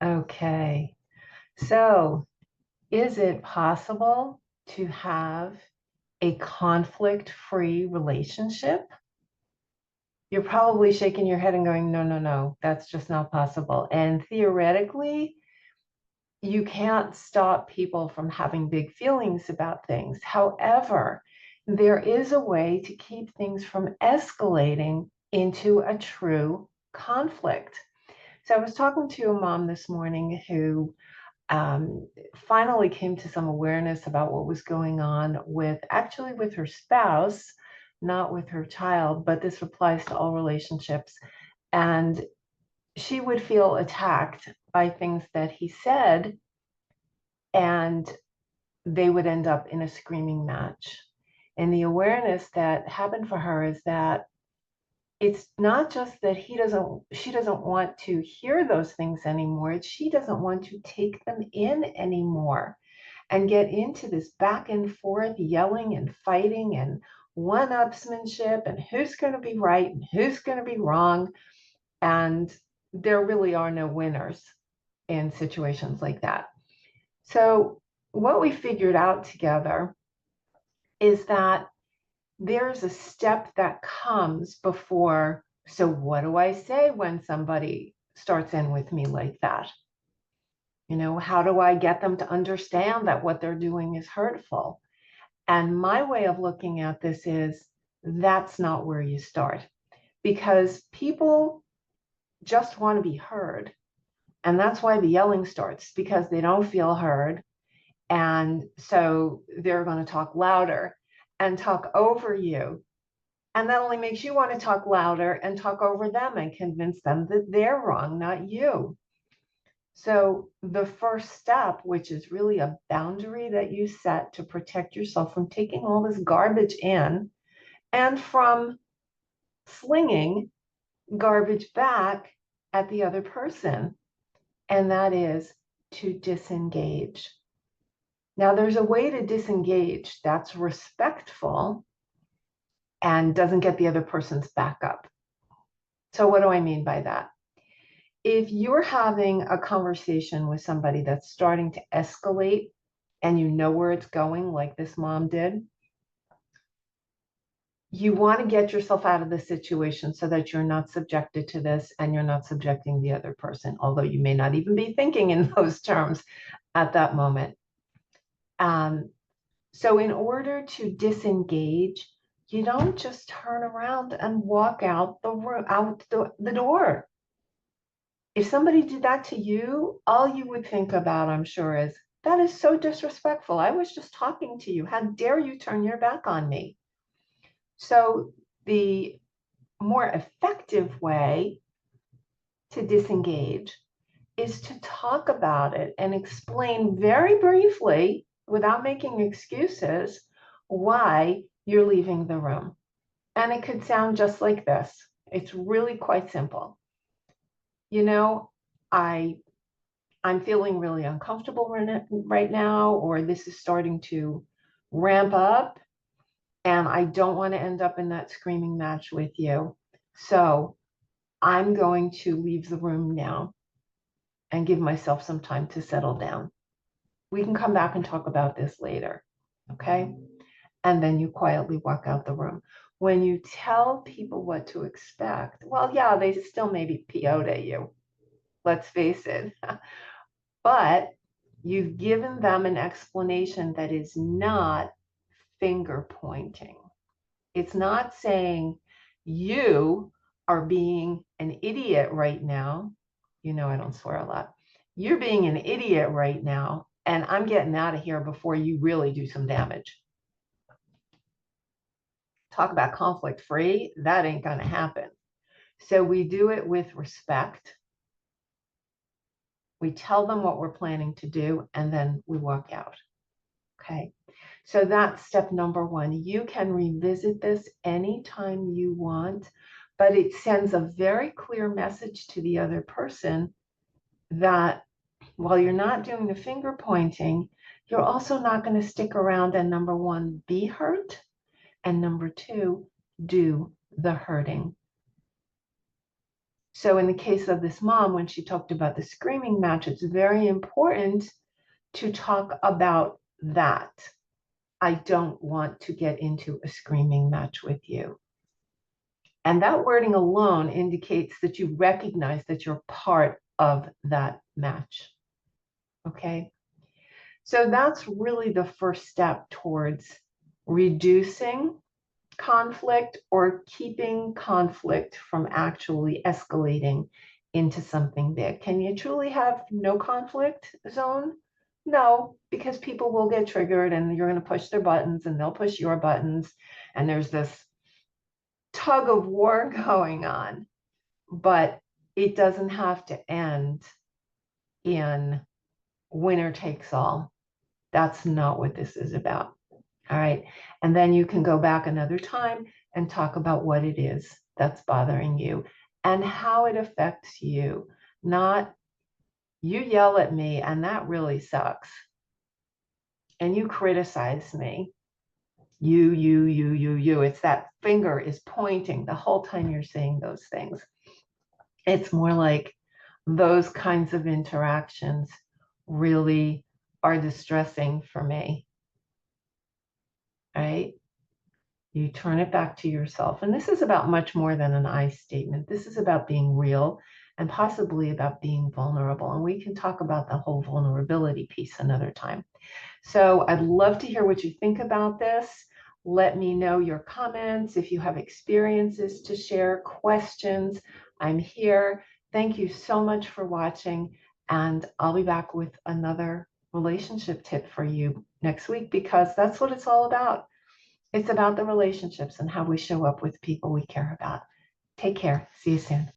Okay. So, is it possible to have a conflict-free relationship? You're probably shaking your head and going, no, no, no, that's just not possible. And theoretically, you can't stop people from having big feelings about things. However, there is a way to keep things from escalating into a true conflict. So I was talking to a mom this morning who finally came to some awareness about what was going on with her spouse, not with her child, but this applies to all relationships. And she would feel attacked by things that he said, and they would end up in a screaming match. And the awareness that happened for her is that it's not just that she doesn't want to hear those things anymore. It's she doesn't want to take them in anymore and get into this back and forth yelling and fighting and one-upsmanship and who's going to be right and who's going to be wrong. And there really are no winners in situations like that. So what we figured out together is that there's a step that comes before. So what do I say when somebody starts in with me like that? How do I get them to understand that what they're doing is hurtful? And my way of looking at this is that's not where you start, because people just want to be heard. And that's why the yelling starts, because they don't feel heard. And so they're going to talk louder and talk over you. And that only makes you want to talk louder and talk over them and convince them that they're wrong, not you. So the first step, which is really a boundary that you set to protect yourself from taking all this garbage in and from slinging garbage back at the other person, and that is to disengage. Now, there's a way to disengage that's respectful and doesn't get the other person's back up. So, what do I mean by that? If you're having a conversation with somebody that's starting to escalate and you know where it's going, like this mom did, you want to get yourself out of the situation so that you're not subjected to this and you're not subjecting the other person, although you may not even be thinking in those terms at that moment. So in order to disengage, you don't just turn around and walk out the room, out the door. If somebody did that to you, all you would think about, I'm sure, is that is so disrespectful. I was just talking to you. How dare you turn your back on me? So the more effective way to disengage is to talk about it and explain very briefly, without making excuses, why you're leaving the room. And it could sound just like this. It's really quite simple. You know, I I'm feeling really uncomfortable right now, or this is starting to ramp up, and I don't want to end up in that screaming match with you. So I'm going to leave the room now and give myself some time to settle down. We can come back and talk about this later. Okay. And then you quietly walk out the room. When you tell people what to expect, well, yeah, they still maybe PO'd at you. Let's face it. But you've given them an explanation that is not finger pointing. It's not saying you are being an idiot right now. I don't swear a lot. You're being an idiot right now, and I'm getting out of here before you really do some damage. Talk about conflict free. That ain't going to happen. So we do it with respect. We tell them what we're planning to do, and then we walk out. Okay. So that's step number one. You can revisit this anytime you want, but it sends a very clear message to the other person that while you're not doing the finger pointing, you're also not going to stick around and, number one, be hurt, and number two, do the hurting. So in the case of this mom, when she talked about the screaming match, it's very important to talk about that. I don't want to get into a screaming match with you. And that wording alone indicates that you recognize that you're part of that match. Okay. So that's really the first step towards reducing conflict or keeping conflict from actually escalating into something big. Can you truly have no conflict zone? No, because people will get triggered and you're going to push their buttons and they'll push your buttons. And there's this tug of war going on, but it doesn't have to end in winner takes all. That's not what this is about. All right. And then you can go back another time and talk about what it is that's bothering you and how it affects you. Not you yell at me and that really sucks. And you criticize me. You. It's that finger is pointing the whole time you're saying those things. It's more like those kinds of interactions really are distressing for me. Right? You turn it back to yourself. And this is about much more than an I statement. This is about being real and possibly about being vulnerable. And we can talk about the whole vulnerability piece another time. So I'd love to hear what you think about this. Let me know your comments. If you have experiences to share, questions, I'm here. Thank you so much for watching. And I'll be back with another relationship tip for you next week because that's what it's all about. It's about the relationships and how we show up with people we care about. Take care. See you soon.